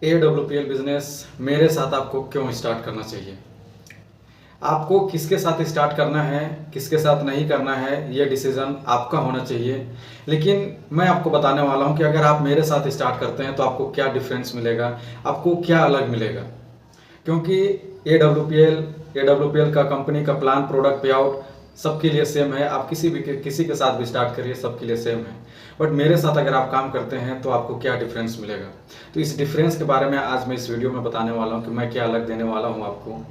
AWPL business मेरे साथ आपको क्यों स्टार्ट करना चाहिए। आपको किसके साथ स्टार्ट करना है, किसके साथ नहीं करना है, ये डिसीज़न आपका होना चाहिए। लेकिन मैं आपको बताने वाला हूँ कि अगर आप मेरे साथ स्टार्ट करते हैं तो आपको क्या डिफरेंस मिलेगा, आपको क्या अलग मिलेगा। क्योंकि ए डब्ल्यू पी एल का कंपनी का प्लान, प्रोडक्ट, पे आउट सबके लिए सेम है। आप किसी के साथ भी स्टार्ट करिए, सबके लिए सेम है। बट मेरे साथ अगर आप काम करते हैं तो आपको क्या डिफरेंस मिलेगा, तो इस डिफरेंस के बारे में आज मैं इस वीडियो में बताने वाला हूँ कि मैं क्या अलग देने वाला हूँ आपको।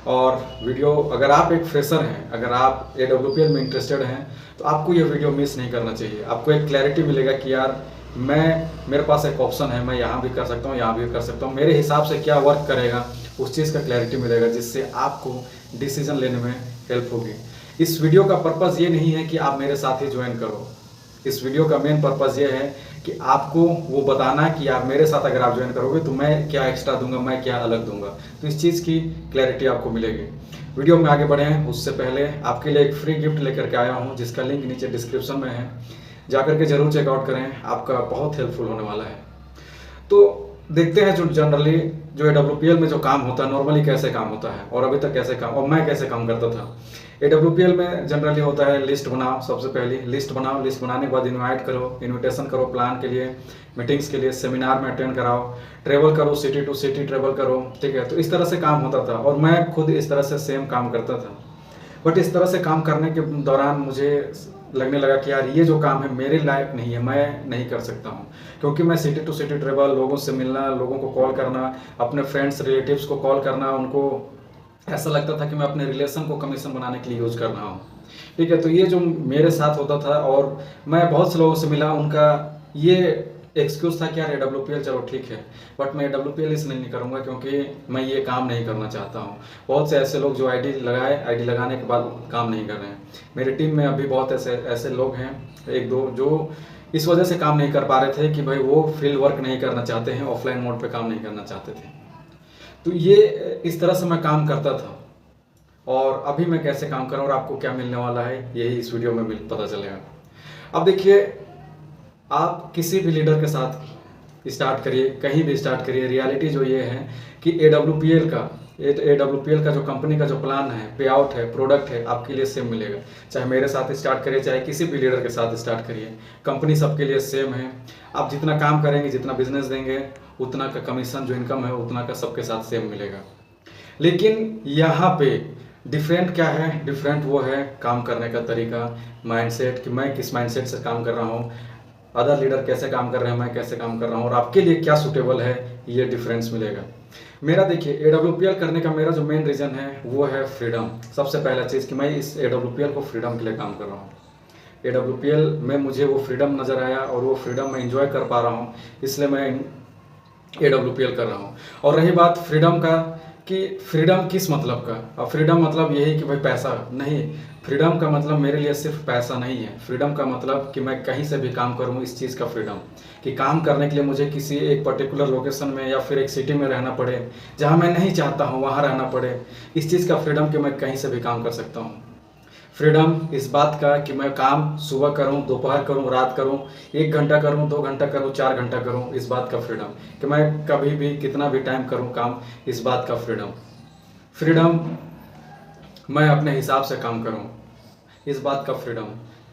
और वीडियो, अगर आप एक फ्रेशर हैं, अगर आप AWPL में इंटरेस्टेड हैं, तो आपको ये वीडियो मिस नहीं करना चाहिए। आपको एक क्लैरिटी मिलेगा कि यार मेरे पास एक ऑप्शन है, मैं यहाँ भी कर सकता हूँ, यहाँ भी कर सकता हूँ, मेरे हिसाब से क्या वर्क करेगा, उस चीज़ का क्लैरिटी मिलेगा, जिससे आपको डिसीजन लेने में हेल्प होगी। इस वीडियो का पर्पज़ ये नहीं है कि आप मेरे साथ ही ज्वाइन करो। इस वीडियो का मेन पर्पज़ ये है कि आपको वो बताना कि यार मेरे साथ अगर आप ज्वाइन करोगे तो मैं क्या एक्स्ट्रा दूंगा, मैं क्या अलग दूंगा, तो इस चीज़ की क्लैरिटी आपको मिलेगी। वीडियो में आगे बढ़ें उससे पहले आपके लिए एक फ्री गिफ्ट लेकर के आया हूँ, जिसका लिंक नीचे डिस्क्रिप्शन में है, जाकर के जरूर चेकआउट करें, आपका बहुत हेल्पफुल होने वाला है। तो देखते हैं जो जनरली जो AWPL में जो काम होता है, नॉर्मली कैसे काम होता है और अभी तक कैसे काम, और मैं कैसे काम करता था। AWPL में जनरली होता है लिस्ट बनाओ, सबसे पहले लिस्ट बनाओ, लिस्ट बनाने के बाद इनवाइट करो, इनविटेशन करो प्लान के लिए, मीटिंग्स के लिए, सेमिनार में अटेंड कराओ, ट्रेवल करो, सिटी टू सिटी ट्रेवल करो, ठीक है। तो इस तरह से काम होता था और मैं खुद इस तरह से सेम काम करता था। बट इस तरह से काम करने के दौरान मुझे लगने लगा कि यार ये जो काम है मेरे लायक नहीं है, मैं नहीं कर सकता हूँ। क्योंकि मैं सिटी टू सिटी ट्रेवल, लोगों से मिलना, लोगों को कॉल करना, अपने फ्रेंड्स रिलेटिव्स को कॉल करना, उनको ऐसा लगता था कि मैं अपने रिलेशन को कमीशन बनाने के लिए यूज़ कर रहा हूँ, ठीक है। तो ये जो मेरे साथ होता था, और मैं बहुत से लोगों से मिला, उनका ये एक्सक्यूज़ था कि यार AWPL चलो ठीक है, बट मैं AWPL इसलिए नहीं करूँगा क्योंकि मैं ये काम नहीं करना चाहता हूँ। बहुत से ऐसे लोग जो आईडी लगाने के बाद काम नहीं कर रहे हैं। मेरी टीम में अभी बहुत ऐसे लोग हैं, एक दो, जो इस वजह से काम नहीं कर पा रहे थे कि भाई वो फील्ड वर्क नहीं करना चाहते हैं, ऑफलाइन मोड पे काम नहीं करना चाहते थे। तो ये इस तरह से मैं काम करता था, और अभी मैं कैसे काम कर रहा हूँ और आपको क्या मिलने वाला है, यही इस वीडियो में पता चलेगा। अब देखिए, आप किसी भी लीडर के साथ स्टार्ट करिए, कहीं भी स्टार्ट करिए, रियलिटी जो ये है कि AWPL का जो कंपनी का जो प्लान है, पे आउट है, प्रोडक्ट है, आपके लिए सेम मिलेगा। चाहे मेरे साथ स्टार्ट करिए, चाहे किसी भी लीडर के साथ स्टार्ट करिए, कंपनी सबके लिए सेम है। आप जितना काम करेंगे, जितना बिजनेस देंगे, उतना का कमीशन जो इनकम है उतना का सबके साथ सेम मिलेगा। लेकिन यहाँ पे डिफरेंट क्या है, डिफरेंट वो है काम करने का तरीका, माइंडसेट, कि मैं किस माइंडसेट से काम कर रहा हूँ, अदर लीडर कैसे काम कर रहे हैं, मैं कैसे काम कर रहा हूँ, और आपके लिए क्या सूटेबल है, ये डिफरेंस मिलेगा। मेरा देखिए, AWPL करने का मेरा जो मेन रीज़न है वो है फ्रीडम। सबसे पहला चीज़ कि मैं इस AWPL को फ्रीडम के लिए काम कर रहा हूँ। AWPL में मुझे वो फ्रीडम नज़र आया और वो फ्रीडम मैं इंजॉय कर पा रहा हूँ, इसलिए मैं AWPL कर रहा हूँ। और रही बात फ्रीडम का, कि फ्रीडम किस मतलब का, अब फ्रीडम मतलब यही कि भाई पैसा नहीं, फ्रीडम का मतलब मेरे लिए सिर्फ पैसा नहीं है। फ्रीडम का मतलब कि मैं कहीं से भी काम करूं, इस चीज़ का फ्रीडम, कि काम करने के लिए मुझे किसी एक पर्टिकुलर लोकेशन में या फिर एक सिटी में रहना पड़े, जहां मैं नहीं चाहता हूं वहां रहना पड़े, इस चीज़ का फ्रीडम कि मैं कहीं से भी काम कर सकता हूं। फ्रीडम इस बात का कि मैं काम सुबह करूं, दोपहर करूं, रात करूं, 1 घंटा करूं, 2 घंटा करूं, 4 घंटा करूं, इस बात का फ्रीडम, कि मैं कभी भी कितना भी टाइम करूं काम, इस बात का फ्रीडम। फ्रीडम मैं अपने हिसाब से काम करूं, इस बात का फ्रीडम।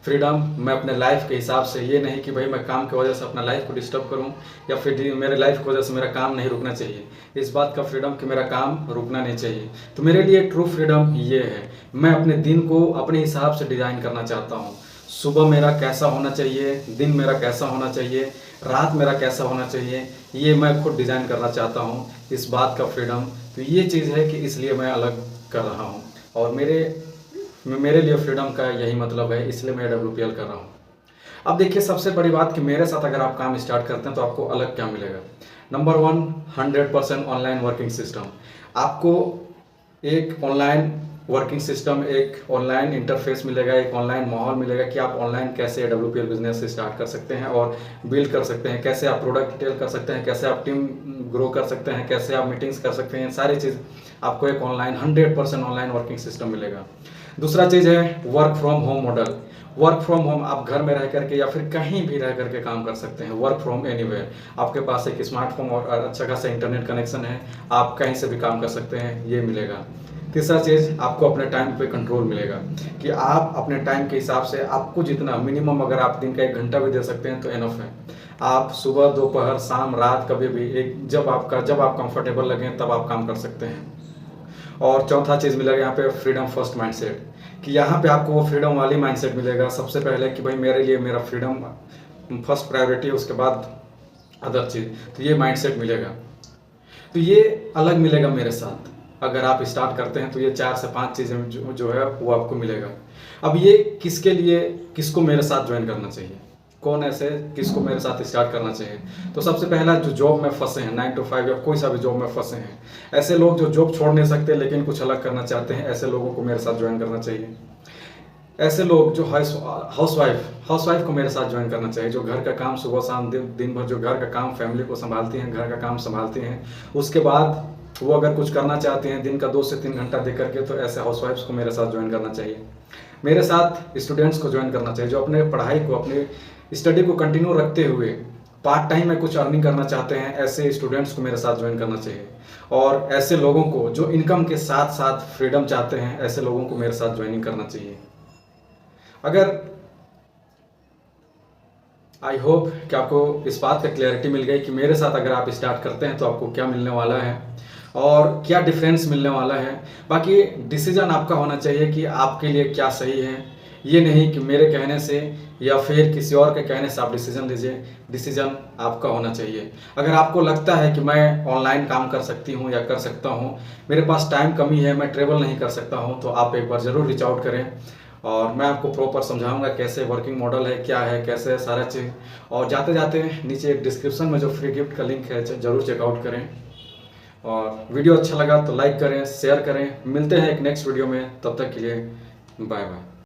फ्रीडम मैं अपने लाइफ के हिसाब से, ये नहीं कि भाई मैं काम की वजह से अपना लाइफ को डिस्टर्ब करूं, या फिर मेरे लाइफ की वजह से मेरा काम नहीं रुकना चाहिए, इस बात का फ्रीडम कि मेरा काम रुकना नहीं चाहिए। तो मेरे लिए ट्रू फ्रीडम ये है, मैं अपने दिन को अपने हिसाब से डिज़ाइन करना चाहता हूँ। सुबह मेरा कैसा होना चाहिए, दिन मेरा कैसा होना चाहिए, रात मेरा कैसा होना चाहिए, ये मैं खुद डिज़ाइन करना चाहता हूँ, इस बात का फ्रीडम। तो ये चीज़ है कि इसलिए मैं अलग कर रहा हूँ, और मेरे लिए फ्रीडम का यही मतलब है, इसलिए मैं AWPL कर रहा हूँ। अब देखिए, सबसे बड़ी बात कि मेरे साथ अगर आप काम स्टार्ट करते हैं तो आपको अलग क्या मिलेगा। Number 1, 100% online working system. आपको एक ऑनलाइन वर्किंग सिस्टम, एक ऑनलाइन इंटरफेस मिलेगा, एक ऑनलाइन माहौल मिलेगा कि आप ऑनलाइन कैसे AWPL बिजनेस स्टार्ट कर सकते हैं और बिल्ड कर सकते हैं, कैसे आप प्रोडक्ट डिटेल कर सकते हैं, कैसे आप टीम ग्रो कर सकते हैं, कैसे आप मीटिंग्स कर सकते हैं, सारी चीज़ आपको एक ऑनलाइन 100% ऑनलाइन वर्किंग सिस्टम मिलेगा। दूसरा चीज़ है work from home model. Work from home आप घर में रह करके या फिर कहीं भी रह करके काम कर सकते हैं, वर्क फ्रॉम एनीवेयर। आपके पास एक स्मार्टफोन और अच्छा खासा इंटरनेट कनेक्शन है, आप कहीं से भी काम कर सकते हैं, ये मिलेगा। तीसरा चीज़, आपको अपने टाइम पे कंट्रोल मिलेगा कि आप अपने टाइम के हिसाब से आपको जितना मिनिमम, अगर आप दिन का 1 घंटा भी दे सकते हैं तो एनफ है। आप सुबह, दोपहर, शाम, रात कभी भी जब आप कंफर्टेबल लगें तब आप काम कर सकते हैं। और चौथा चीज़ मिलेगा यहाँ पे फ्रीडम फर्स्ट माइंडसेट, कि यहाँ पे आपको वो फ्रीडम वाली माइंडसेट मिलेगा सबसे पहले कि भाई मेरे लिए मेरा फ्रीडम फर्स्ट प्रायोरिटी है, उसके बाद अदर चीज़। तो ये माइंडसेट मिलेगा, तो ये अलग मिलेगा मेरे साथ। अगर आप स्टार्ट करते हैं तो ये 4 से 5 चीज़ें जो है वो आपको मिलेगा। अब ये किसके लिए, किसको मेरे साथ ज्वाइन करना चाहिए, कौन ऐसे किसको मेरे साथ स्टार्ट करना चाहिए? तो सबसे पहला, जो जॉब में फंसे हैं, 9 to 5 या कोई सा भी जॉब में फंसे हैं, ऐसे लोग जो जॉब छोड़ नहीं सकते लेकिन कुछ अलग करना चाहते हैं, ऐसे लोगों को मेरे साथ ज्वाइन करना चाहिए। ऐसे लोग जो हाउसवाइफ को मेरे साथ ज्वाइन करना चाहिए, जो घर का काम सुबह शाम दिन भर जो घर का काम, फैमिली को संभालती हैं, घर का काम संभालती हैं, उसके बाद वो अगर कुछ करना चाहते हैं दिन का 2 से 3 घंटा दे करके, तो ऐसे हाउसवाइफ्स को मेरे साथ ज्वाइन करना चाहिए। मेरे साथ स्टूडेंट्स को ज्वाइन करना चाहिए, जो अपने पढ़ाई को, अपने स्टडी को कंटिन्यू रखते हुए पार्ट टाइम में कुछ अर्निंग करना चाहते हैं, ऐसे स्टूडेंट्स को मेरे साथ ज्वाइन करना चाहिए। और ऐसे लोगों को जो इनकम के साथ साथ फ्रीडम चाहते हैं, ऐसे लोगों को मेरे साथ ज्वाइनिंग करना चाहिए। अगर आई होप कि आपको इस बात का क्लैरिटी मिल गई कि मेरे साथ अगर आप स्टार्ट करते हैं तो आपको क्या मिलने वाला है और क्या डिफरेंस मिलने वाला है। बाकी डिसीजन आपका होना चाहिए कि आपके लिए क्या सही है, ये नहीं कि मेरे कहने से या फिर किसी और के कहने से आप डिसीजन लीजिए। डिसीजन आपका होना चाहिए। अगर आपको लगता है कि मैं ऑनलाइन काम कर सकती हूँ या कर सकता हूँ, मेरे पास टाइम कमी है, मैं ट्रेवल नहीं कर सकता हूँ, तो आप एक बार ज़रूर रीच आउट करें और मैं आपको प्रॉपर समझाऊंगा कैसे वर्किंग मॉडल है, क्या है, कैसे है सारा चीज़। और जाते जाते नीचे डिस्क्रिप्शन में जो फ्री गिफ्ट का लिंक है ज़रूर चेकआउट करें। और वीडियो अच्छा लगा तो लाइक करें, शेयर करें। मिलते हैं एक नेक्स्ट वीडियो में, तब तक के लिए बाय बाय।